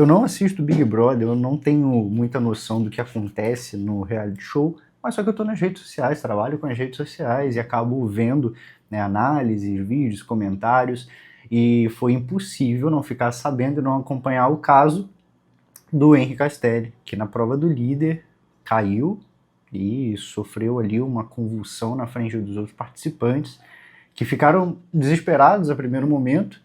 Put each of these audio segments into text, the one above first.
Eu não assisto Big Brother, eu não tenho muita noção do que acontece no reality show, mas só que eu tô nas redes sociais, trabalho com as redes sociais e acabo vendo, né, análises, vídeos, comentários, e foi impossível não ficar sabendo e não acompanhar o caso do Henri Castelli, que na prova do líder caiu e sofreu ali uma convulsão na frente dos outros participantes, que ficaram desesperados a primeiro momento.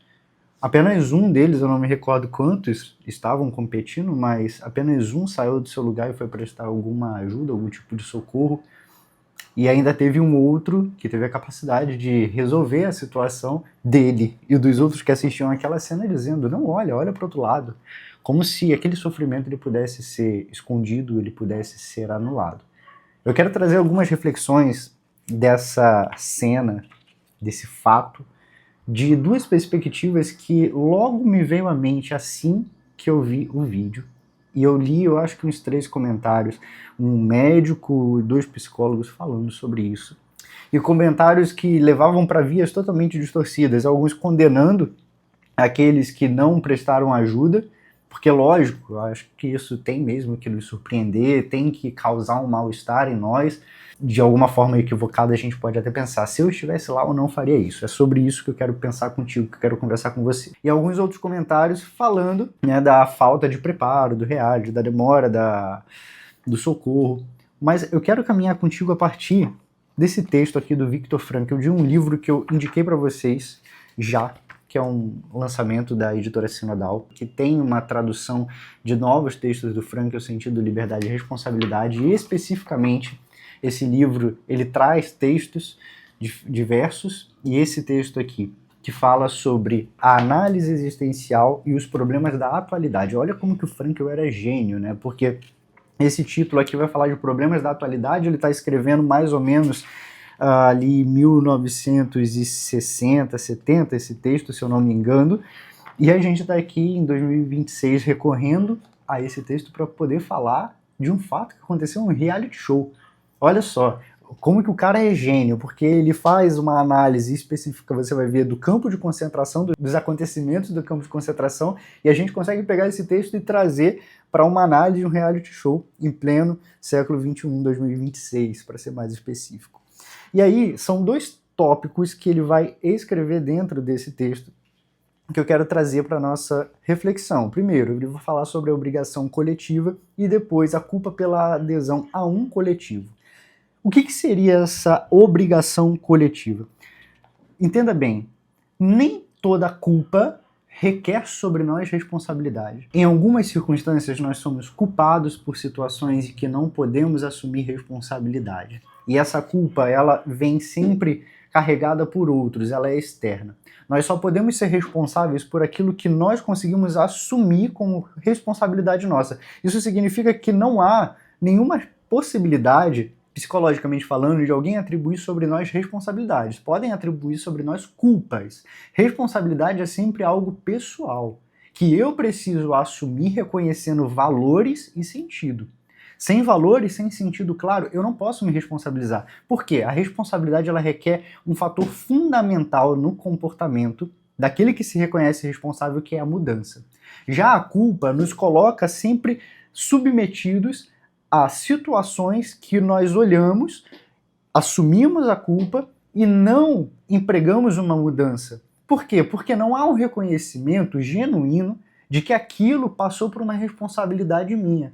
Apenas um deles, eu não me recordo quantos estavam competindo, mas apenas um saiu do seu lugar e foi prestar alguma ajuda, algum tipo de socorro. E ainda teve um outro que teve a capacidade de resolver a situação dele e dos outros que assistiam aquela cena dizendo, não, olha para o outro lado. Como se aquele sofrimento ele pudesse ser escondido, ele pudesse ser anulado. Eu quero trazer algumas reflexões dessa cena, desse fato, de duas perspectivas que logo me veio à mente assim que eu vi o vídeo. E eu li, eu acho que uns 3 comentários, um médico e 2 psicólogos falando sobre isso. E comentários que levavam para vias totalmente distorcidas, alguns condenando aqueles que não prestaram ajuda, porque lógico, eu acho que isso tem mesmo que nos surpreender, tem que causar um mal-estar em nós. De alguma forma equivocada a gente pode até pensar, se eu estivesse lá eu não faria isso. É sobre isso que eu quero pensar contigo, que eu quero conversar com você. E alguns outros comentários falando, né, da falta de preparo, do reality, da demora, do socorro. Mas eu quero caminhar contigo a partir desse texto aqui do Viktor Frankl, de um livro que eu indiquei para vocês já, que é um lançamento da editora Sinodal, que tem uma tradução de novos textos do Frankl, sentido liberdade e responsabilidade, e especificamente esse livro ele traz textos diversos, e esse texto aqui, que fala sobre a análise existencial e os problemas da atualidade. Olha como que o Frankl era gênio, né? Porque esse título aqui vai falar de problemas da atualidade, ele está escrevendo mais ou menos ali 1960, 70, esse texto, se eu não me engano, e a gente está aqui em 2026 recorrendo a esse texto para poder falar de um fato que aconteceu em um reality show. Olha só, como que o cara é gênio, porque ele faz uma análise específica, você vai ver, do campo de concentração, dos acontecimentos do campo de concentração, e a gente consegue pegar esse texto e trazer para uma análise de um reality show em pleno século XXI, 2026, para ser mais específico. E aí, são 2 tópicos que ele vai escrever dentro desse texto que eu quero trazer para a nossa reflexão. Primeiro, ele vai falar sobre a obrigação coletiva e depois a culpa pela adesão a um coletivo. O que seria essa obrigação coletiva? Entenda bem, nem toda culpa requer sobre nós responsabilidade. Em algumas circunstâncias, nós somos culpados por situações em que não podemos assumir responsabilidade. E essa culpa, ela vem sempre carregada por outros, ela é externa. Nós só podemos ser responsáveis por aquilo que nós conseguimos assumir como responsabilidade nossa. Isso significa que não há nenhuma possibilidade, psicologicamente falando, de alguém atribuir sobre nós responsabilidades. Podem atribuir sobre nós culpas. Responsabilidade é sempre algo pessoal, que eu preciso assumir reconhecendo valores e sentido. Sem valores, sem sentido claro, eu não posso me responsabilizar. Por quê? A responsabilidade ela requer um fator fundamental no comportamento daquele que se reconhece responsável, que é a mudança. Já a culpa nos coloca sempre submetidos a situações que nós olhamos, assumimos a culpa e não empregamos uma mudança. Por quê? Porque não há um reconhecimento genuíno de que aquilo passou por uma responsabilidade minha.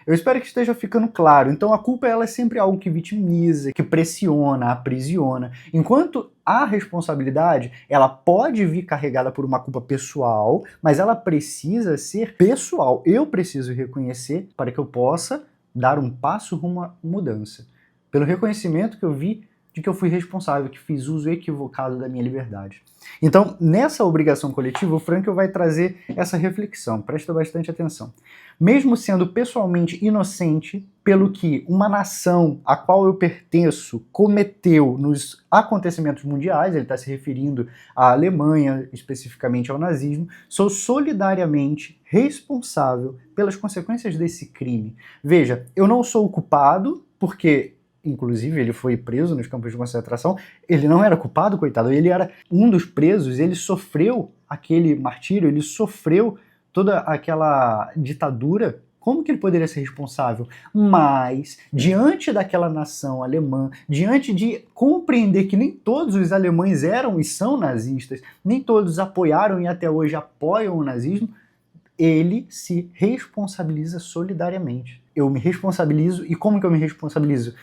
Eu espero que esteja ficando claro. Então a culpa ela é sempre algo que vitimiza, que pressiona, aprisiona. Enquanto a responsabilidade, ela pode vir carregada por uma culpa pessoal, mas ela precisa ser pessoal. Eu preciso reconhecer para que eu possa dar um passo rumo à mudança. Pelo reconhecimento que eu vi de que eu fui responsável, que fiz uso equivocado da minha liberdade. Então, nessa obrigação coletiva, o Frankl vai trazer essa reflexão, presta bastante atenção. Mesmo sendo pessoalmente inocente pelo que uma nação a qual eu pertenço cometeu nos acontecimentos mundiais, ele está se referindo à Alemanha, especificamente ao nazismo, sou solidariamente responsável pelas consequências desse crime. Veja, eu não sou o culpado, porque inclusive ele foi preso nos campos de concentração, ele não era culpado, coitado, ele era um dos presos, ele sofreu aquele martírio, ele sofreu toda aquela ditadura, como que ele poderia ser responsável? Mas, diante daquela nação alemã, diante de compreender que nem todos os alemães eram e são nazistas, nem todos apoiaram e até hoje apoiam o nazismo, ele se responsabiliza solidariamente. Eu me responsabilizo, e como que eu me responsabilizo?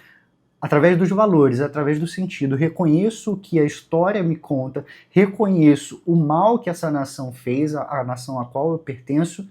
Através dos valores, através do sentido. Reconheço o que a história me conta, reconheço o mal que essa nação fez, a nação a qual eu pertenço,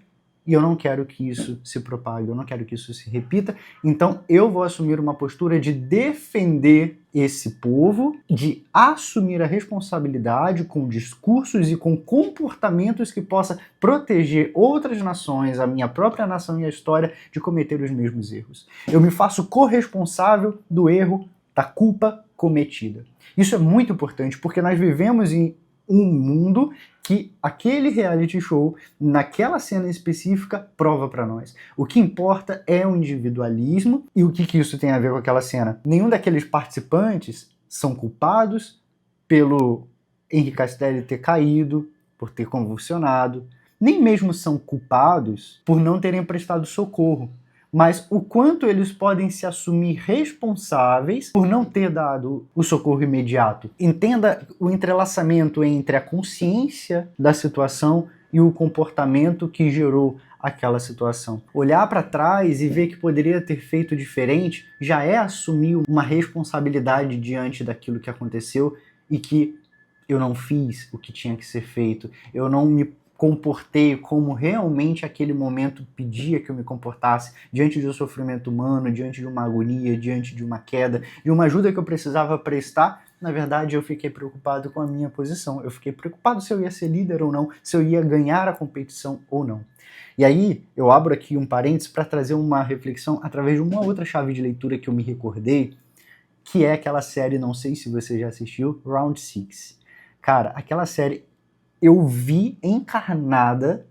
e eu não quero que isso se propague, eu não quero que isso se repita. Então eu vou assumir uma postura de defender esse povo, de assumir a responsabilidade com discursos e com comportamentos que possa proteger outras nações, a minha própria nação e a história, de cometer os mesmos erros. Eu me faço corresponsável do erro, da culpa cometida. Isso é muito importante, porque nós vivemos em um mundo que aquele reality show, naquela cena específica, prova para nós. O que importa é o individualismo. E o que isso tem a ver com aquela cena? Nenhum daqueles participantes são culpados pelo Henri Castelli ter caído, por ter convulsionado. Nem mesmo são culpados por não terem prestado socorro. Mas o quanto eles podem se assumir responsáveis por não ter dado o socorro imediato. Entenda o entrelaçamento entre a consciência da situação e o comportamento que gerou aquela situação. Olhar para trás e ver que poderia ter feito diferente já é assumir uma responsabilidade diante daquilo que aconteceu e que eu não fiz o que tinha que ser feito, eu não me comportei como realmente aquele momento pedia que eu me comportasse, diante de um sofrimento humano, diante de uma agonia, diante de uma queda, de uma ajuda que eu precisava prestar. Na verdade, eu fiquei preocupado com a minha posição, eu fiquei preocupado se eu ia ser líder ou não, se eu ia ganhar a competição ou não. E aí, eu abro aqui um parênteses para trazer uma reflexão através de uma outra chave de leitura que eu me recordei, que é aquela série, não sei se você já assistiu, Round Six. Cara, aquela série eu vi encarnada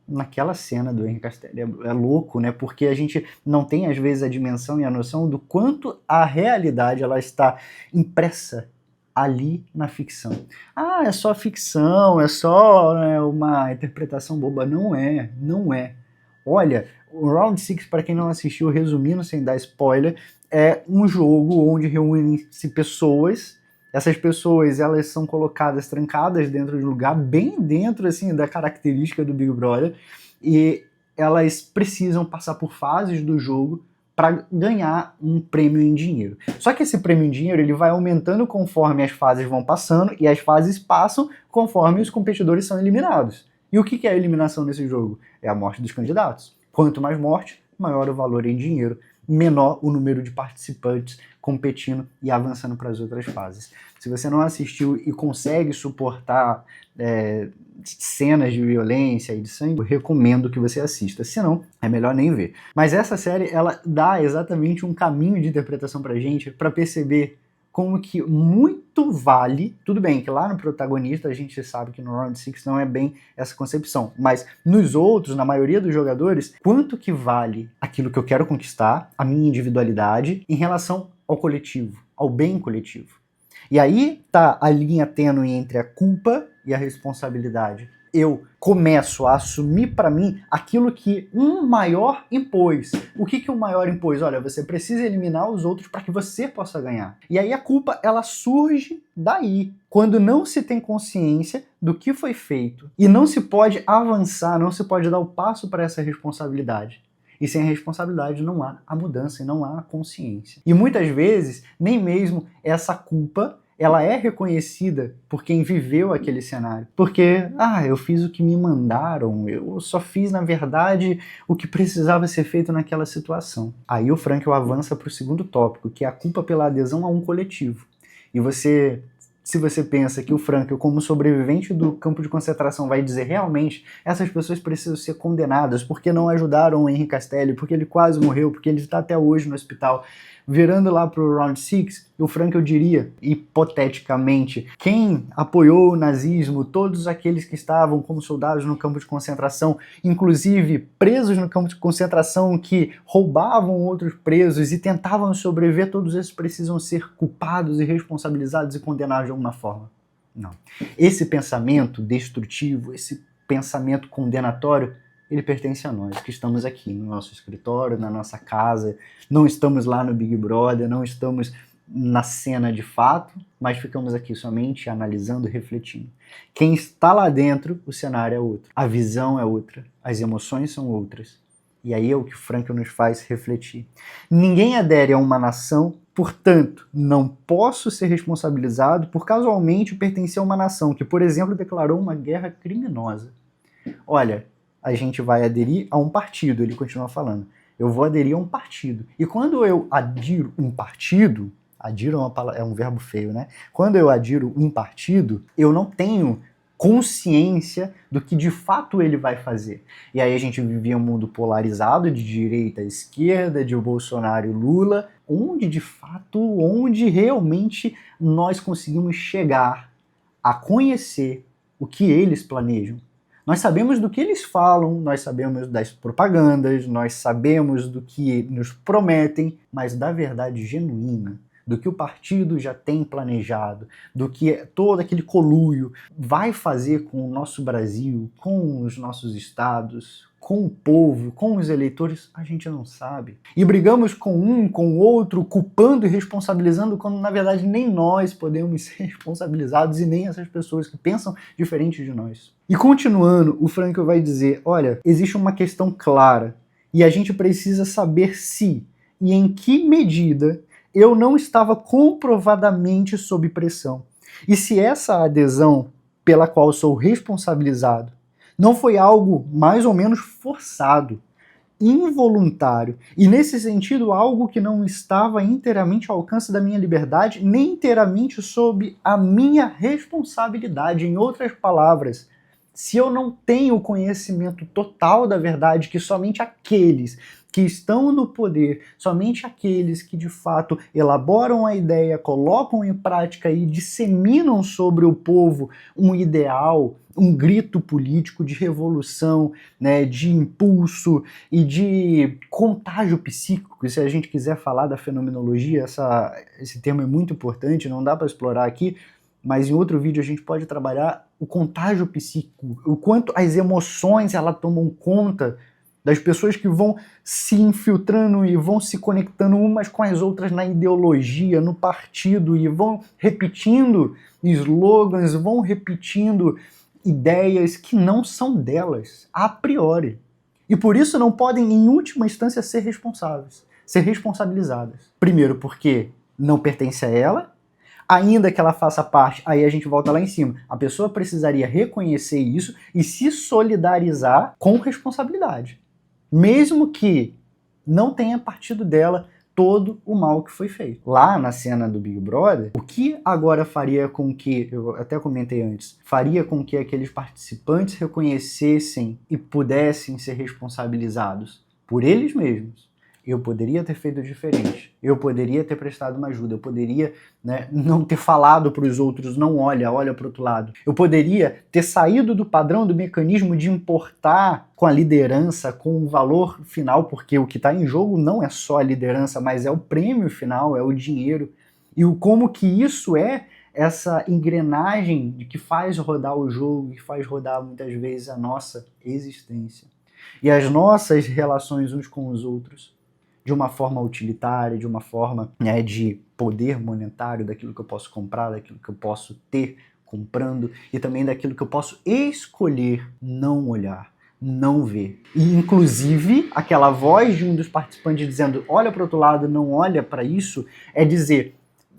naquela cena do Henri Castelli. É louco, né? Porque a gente não tem, às vezes, a dimensão e a noção do quanto a realidade ela está impressa ali na ficção. Ah, é só ficção, é só uma interpretação boba. Não é, não é. Olha, o Round Six, para quem não assistiu, resumindo sem dar spoiler, é um jogo onde reúnem-se pessoas. Essas pessoas, elas são colocadas, trancadas dentro de um lugar, bem dentro, assim, da característica do Big Brother, e elas precisam passar por fases do jogo para ganhar um prêmio em dinheiro. Só que esse prêmio em dinheiro, ele vai aumentando conforme as fases vão passando, e as fases passam conforme os competidores são eliminados. E o que é a eliminação nesse jogo? É a morte dos candidatos. Quanto mais morte, maior o valor em dinheiro, menor o número de participantes competindo e avançando para as outras fases. Se você não assistiu e consegue suportar cenas de violência e de sangue, eu recomendo que você assista. Se não, é melhor nem ver. Mas essa série, ela dá exatamente um caminho de interpretação pra gente, para perceber como que muito vale, tudo bem que lá no protagonista a gente sabe que no Round 6 não é bem essa concepção, mas nos outros, na maioria dos jogadores, quanto que vale aquilo que eu quero conquistar, a minha individualidade, em relação ao coletivo, ao bem coletivo. E aí tá a linha tênue entre a culpa e a responsabilidade. Eu começo a assumir para mim aquilo que um maior impôs. O que o maior impôs? Olha, você precisa eliminar os outros para que você possa ganhar. E aí a culpa, ela surge daí, quando não se tem consciência do que foi feito. E não se pode avançar, não se pode dar o passo para essa responsabilidade. E sem a responsabilidade não há a mudança e não há a consciência. E muitas vezes, nem mesmo essa culpa ela é reconhecida por quem viveu aquele cenário. Porque, eu fiz o que me mandaram, eu só fiz, na verdade, o que precisava ser feito naquela situação. Aí o Frankl avança para o segundo tópico, que é a culpa pela adesão a um coletivo. E se você pensa que o Frankl, como sobrevivente do campo de concentração, vai dizer realmente essas pessoas precisam ser condenadas porque não ajudaram o Henri Castelli, porque ele quase morreu, porque ele está até hoje no hospital. Virando lá para o Round 6, o Frankl diria, hipoteticamente, quem apoiou o nazismo, todos aqueles que estavam como soldados no campo de concentração, inclusive presos no campo de concentração que roubavam outros presos e tentavam sobreviver, todos esses precisam ser culpados e responsabilizados e condenados de alguma forma. Não. Esse pensamento destrutivo, esse pensamento condenatório, ele pertence a nós, que estamos aqui no nosso escritório, na nossa casa, não estamos lá no Big Brother, não estamos na cena de fato, mas ficamos aqui somente analisando e refletindo. Quem está lá dentro, o cenário é outro, a visão é outra, as emoções são outras. E aí é o que o Frankl nos faz refletir. Ninguém adere a uma nação, portanto, não posso ser responsabilizado por casualmente pertencer a uma nação que, por exemplo, declarou uma guerra criminosa. Olha, a gente vai aderir a um partido, ele continua falando. Eu vou aderir a um partido. E quando eu adiro um partido, adiro é um verbo feio, né? Quando eu adiro um partido, eu não tenho consciência do que de fato ele vai fazer. E aí a gente vivia um mundo polarizado de direita a esquerda, de Bolsonaro e Lula, onde realmente nós conseguimos chegar a conhecer o que eles planejam. Nós sabemos do que eles falam, nós sabemos das propagandas, nós sabemos do que nos prometem, mas da verdade genuína, do que o partido já tem planejado, do que todo aquele conluio vai fazer com o nosso Brasil, com os nossos estados, com o povo, com os eleitores, a gente não sabe. E brigamos com um, com o outro, culpando e responsabilizando, quando na verdade nem nós podemos ser responsabilizados e nem essas pessoas que pensam diferente de nós. E continuando, o Frankl vai dizer, olha, existe uma questão clara e a gente precisa saber se e em que medida eu não estava comprovadamente sob pressão. E se essa adesão pela qual sou responsabilizado não foi algo mais ou menos forçado, involuntário, e nesse sentido algo que não estava inteiramente ao alcance da minha liberdade, nem inteiramente sob a minha responsabilidade. Em outras palavras, se eu não tenho conhecimento total da verdade que somente aqueles que estão no poder, somente aqueles que de fato elaboram a ideia, colocam em prática e disseminam sobre o povo um ideal, um grito político de revolução, né, de impulso e de contágio psíquico. Se a gente quiser falar da fenomenologia, esse termo é muito importante, não dá para explorar aqui, mas em outro vídeo a gente pode trabalhar o contágio psíquico, o quanto as emoções elas tomam conta das pessoas que vão se infiltrando e vão se conectando umas com as outras na ideologia, no partido, e vão repetindo slogans, vão repetindo ideias que não são delas, a priori. E por isso não podem, em última instância, ser responsáveis, ser responsabilizadas. Primeiro porque não pertence a ela, ainda que ela faça parte, aí a gente volta lá em cima, a pessoa precisaria reconhecer isso e se solidarizar com responsabilidade. Mesmo que não tenha partido dela todo o mal que foi feito. Lá na cena do Big Brother, o que agora faria com que, eu até comentei antes, faria com que aqueles participantes reconhecessem e pudessem ser responsabilizados por eles mesmos? Eu poderia ter feito diferente, eu poderia ter prestado uma ajuda, eu poderia, né, não ter falado para os outros, não olha para o outro lado. Eu poderia ter saído do padrão, do mecanismo de importar com a liderança, com o valor final, porque o que está em jogo não é só a liderança, mas é o prêmio final, é o dinheiro. E como que isso é essa engrenagem que faz rodar o jogo, que faz rodar muitas vezes a nossa existência. E as nossas relações uns com os outros, de uma forma utilitária, de uma forma, né, de poder monetário, daquilo que eu posso comprar, daquilo que eu posso ter comprando, e também daquilo que eu posso escolher não olhar, não ver. E, inclusive, aquela voz de um dos participantes dizendo, olha para o outro lado, não olha para isso, é dizer,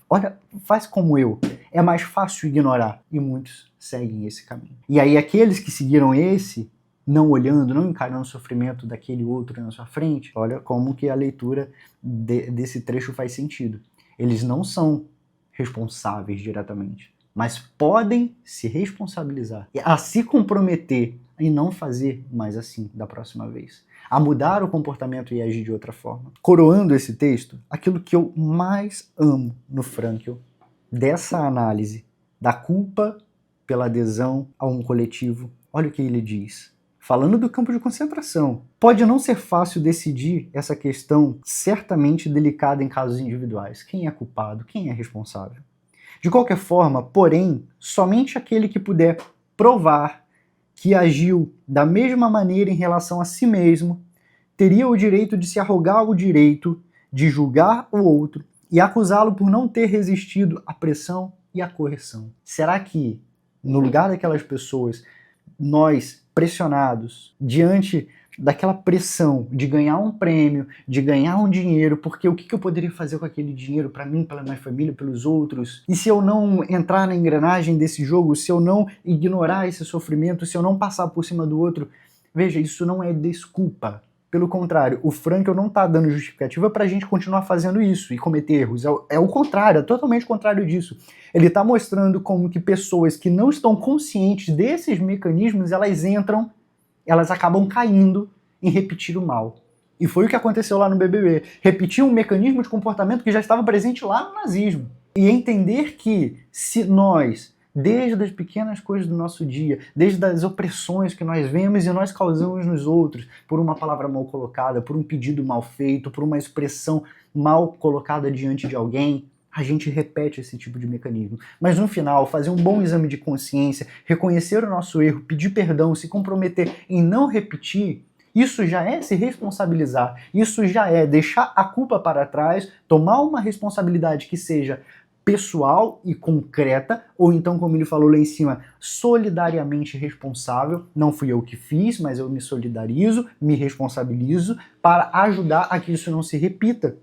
olha, faz como eu, é mais fácil ignorar. E muitos seguem esse caminho. E aí aqueles que seguiram esse, não olhando, não encarando o sofrimento daquele outro na sua frente, olha como que a leitura desse trecho faz sentido. Eles não são responsáveis diretamente, mas podem se responsabilizar, a se comprometer em não fazer mais assim da próxima vez, a mudar o comportamento e agir de outra forma. Coroando esse texto, aquilo que eu mais amo no Frankl, dessa análise da culpa pela adesão a um coletivo, olha o que ele diz. Falando do campo de concentração, pode não ser fácil decidir essa questão certamente delicada em casos individuais. Quem é culpado? Quem é responsável? De qualquer forma, porém, somente aquele que puder provar que agiu da mesma maneira em relação a si mesmo teria o direito de se arrogar o direito de julgar o outro e acusá-lo por não ter resistido à pressão e à correção? Será que, no lugar daquelas pessoas, nós, pressionados, diante daquela pressão de ganhar um prêmio, de ganhar um dinheiro, porque o que eu poderia fazer com aquele dinheiro para mim, pela minha família, pelos outros? E se eu não entrar na engrenagem desse jogo, se eu não ignorar esse sofrimento, se eu não passar por cima do outro? Veja, isso não é desculpa. Pelo contrário, o Frankl não está dando justificativa para a gente continuar fazendo isso e cometer erros. É o contrário, é totalmente o contrário disso. Ele está mostrando como que pessoas que não estão conscientes desses mecanismos, elas acabam caindo em repetir o mal. E foi o que aconteceu lá no BBB. Repetir um mecanismo de comportamento que já estava presente lá no nazismo. E entender que se nós, desde as pequenas coisas do nosso dia, desde as opressões que nós vemos e nós causamos nos outros, por uma palavra mal colocada, por um pedido mal feito, por uma expressão mal colocada diante de alguém, a gente repete esse tipo de mecanismo. Mas no final, fazer um bom exame de consciência, reconhecer o nosso erro, pedir perdão, se comprometer em não repetir, isso já é se responsabilizar, isso já é deixar a culpa para trás, tomar uma responsabilidade que seja pessoal e concreta, ou então, como ele falou lá em cima, solidariamente responsável. Não fui eu que fiz, mas eu me solidarizo, me responsabilizo para ajudar a que isso não se repita.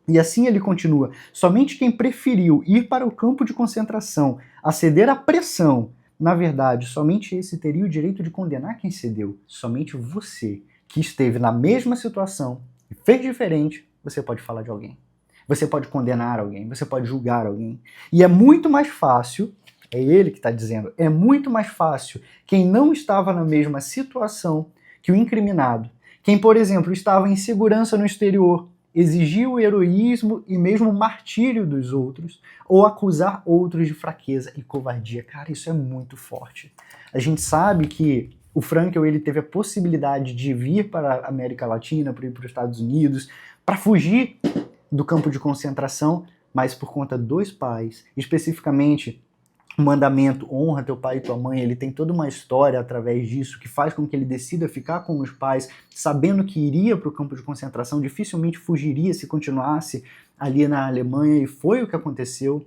E assim ele continua: somente quem preferiu ir para o campo de concentração a ceder à pressão, na verdade, somente esse teria o direito de condenar quem cedeu. Somente você, que esteve na mesma situação e fez diferente, você pode falar de alguém. Você pode condenar alguém, você pode julgar alguém. E é muito mais fácil, é ele que está dizendo, é muito mais fácil quem não estava na mesma situação que o incriminado. Quem, por exemplo, estava em segurança no exterior, exigir o heroísmo e mesmo o martírio dos outros, ou acusar outros de fraqueza e covardia. Cara, isso é muito forte. A gente sabe que o Frankl, ele teve a possibilidade de vir para a América Latina, para ir para os Estados Unidos, para fugir do campo de concentração, mas por conta dos pais, especificamente o mandamento honra teu pai e tua mãe, ele tem toda uma história através disso que faz com que ele decida ficar com os pais, sabendo que iria para o campo de concentração, dificilmente fugiria se continuasse ali na Alemanha, e foi o que aconteceu.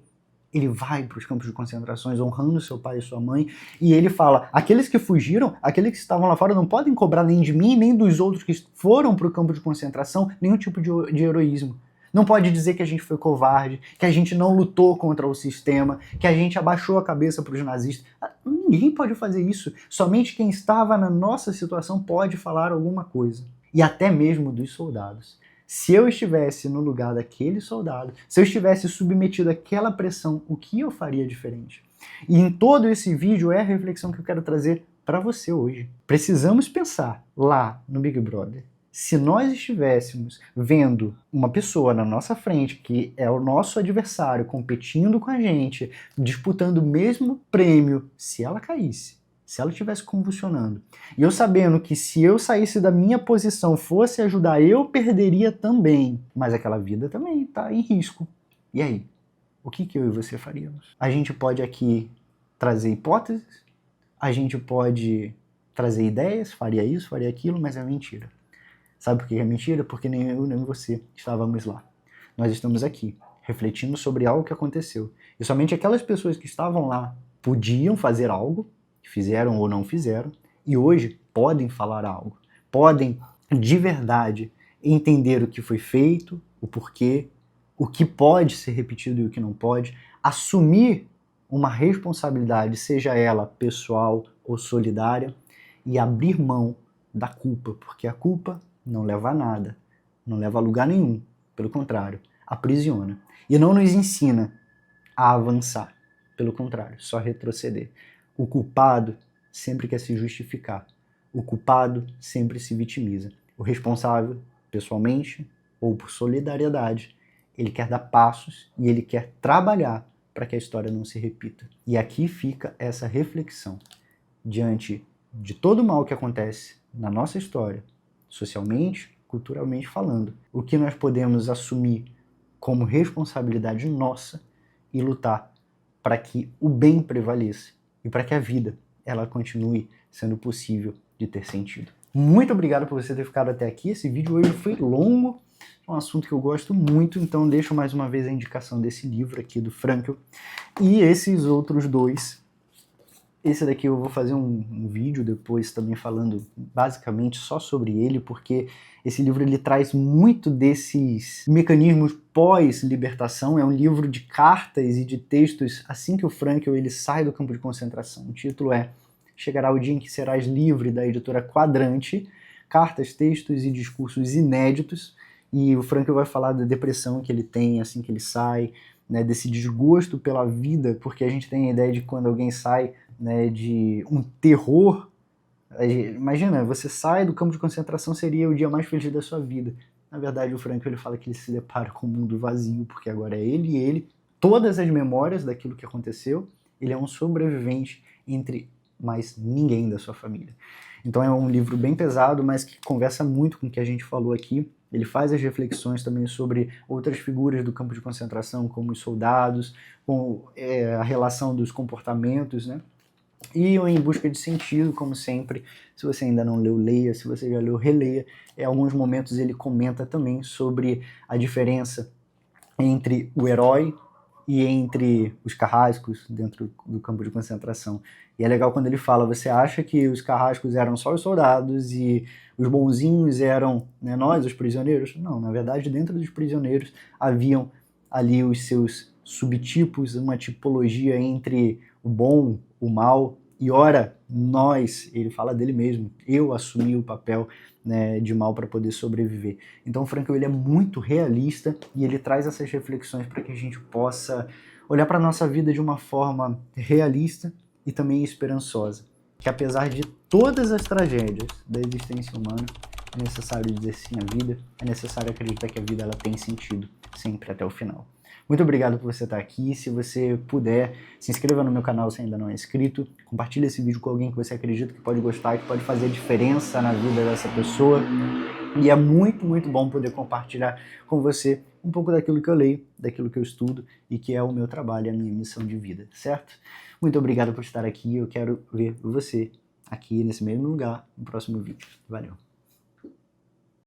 Ele vai para os campos de concentrações honrando seu pai e sua mãe, e ele fala: aqueles que fugiram, aqueles que estavam lá fora não podem cobrar nem de mim, nem dos outros que foram para o campo de concentração, nenhum tipo de heroísmo. Não pode dizer que a gente foi covarde, que a gente não lutou contra o sistema, que a gente abaixou a cabeça para os nazistas. Ninguém pode fazer isso. Somente quem estava na nossa situação pode falar alguma coisa. E até mesmo dos soldados. Se eu estivesse no lugar daquele soldado, se eu estivesse submetido àquela pressão, o que eu faria diferente? E em todo esse vídeo é a reflexão que eu quero trazer para você hoje. Precisamos pensar lá no Big Brother. Se nós estivéssemos vendo uma pessoa na nossa frente, que é o nosso adversário, competindo com a gente, disputando o mesmo prêmio, se ela caísse, se ela estivesse convulsionando, e eu sabendo que se eu saísse da minha posição, fosse ajudar, eu perderia também, mas aquela vida também está em risco. E aí? O que eu e você faríamos? A gente pode aqui trazer hipóteses, a gente pode trazer ideias, faria isso, faria aquilo, mas é mentira. Sabe por que é mentira? Porque nem eu nem você estávamos lá. Nós estamos aqui, refletindo sobre algo que aconteceu. E somente aquelas pessoas que estavam lá podiam fazer algo, fizeram ou não fizeram, e hoje podem falar algo. Podem, de verdade, entender o que foi feito, o porquê, o que pode ser repetido e o que não pode, assumir uma responsabilidade, seja ela pessoal ou solidária, e abrir mão da culpa, porque a culpa não leva a nada, não leva a lugar nenhum, pelo contrário, aprisiona. E não nos ensina a avançar, pelo contrário, só retroceder. O culpado sempre quer se justificar, o culpado sempre se vitimiza. O responsável, pessoalmente ou por solidariedade, ele quer dar passos e ele quer trabalhar para que a história não se repita. E aqui fica essa reflexão diante de todo o mal que acontece na nossa história, socialmente, culturalmente falando. O que nós podemos assumir como responsabilidade nossa e lutar para que o bem prevaleça e para que a vida ela continue sendo possível de ter sentido. Muito obrigado por você ter ficado até aqui. Esse vídeo hoje foi longo, é um assunto que eu gosto muito, então deixo mais uma vez a indicação desse livro aqui do Frankl e esses outros dois. Esse daqui eu vou fazer um vídeo depois também falando basicamente só sobre ele, porque esse livro ele traz muito desses mecanismos pós-libertação. É um livro de cartas e de textos assim que o Frankl ele sai do campo de concentração. O título é Chegará o Dia em que Serás Livre, da editora Quadrante, cartas, textos e discursos inéditos. E o Frankl vai falar da depressão que ele tem assim que ele sai, né, desse desgosto pela vida, porque a gente tem a ideia de quando alguém sai, né, de um terror. Imagina, você sai do campo de concentração, seria o dia mais feliz da sua vida. Na verdade, o Frankl ele fala que ele se depara com um mundo vazio, porque agora é ele e ele, todas as memórias daquilo que aconteceu, ele é um sobrevivente entre mais ninguém da sua família. Então é um livro bem pesado, mas que conversa muito com o que a gente falou aqui. Ele faz as reflexões também sobre outras figuras do campo de concentração, como os soldados, com a relação dos comportamentos, né? E Em Busca de Sentido, como sempre, se você ainda não leu, leia, se você já leu, releia. Em alguns momentos ele comenta também sobre a diferença entre o herói e entre os carrascos dentro do campo de concentração. E é legal quando ele fala, você acha que os carrascos eram só os soldados e os bonzinhos eram, né, nós, os prisioneiros? Não, na verdade, dentro dos prisioneiros haviam ali os seus subtipos, uma tipologia entre o bom, o mal, e ora, nós, ele fala dele mesmo, eu assumi o papel, né, de mal para poder sobreviver. Então o Frankl ele é muito realista e ele traz essas reflexões para que a gente possa olhar para a nossa vida de uma forma realista e também esperançosa. Que apesar de todas as tragédias da existência humana, é necessário dizer sim à vida, é necessário acreditar que a vida ela tem sentido, sempre até o final. Muito obrigado por você estar aqui. Se você puder, se inscreva no meu canal se ainda não é inscrito. Compartilhe esse vídeo com alguém que você acredita que pode gostar, que pode fazer diferença na vida dessa pessoa. E é muito, muito bom poder compartilhar com você um pouco daquilo que eu leio, daquilo que eu estudo e que é o meu trabalho, a minha missão de vida, certo? Muito obrigado por estar aqui. Eu quero ver você aqui nesse mesmo lugar no próximo vídeo. Valeu!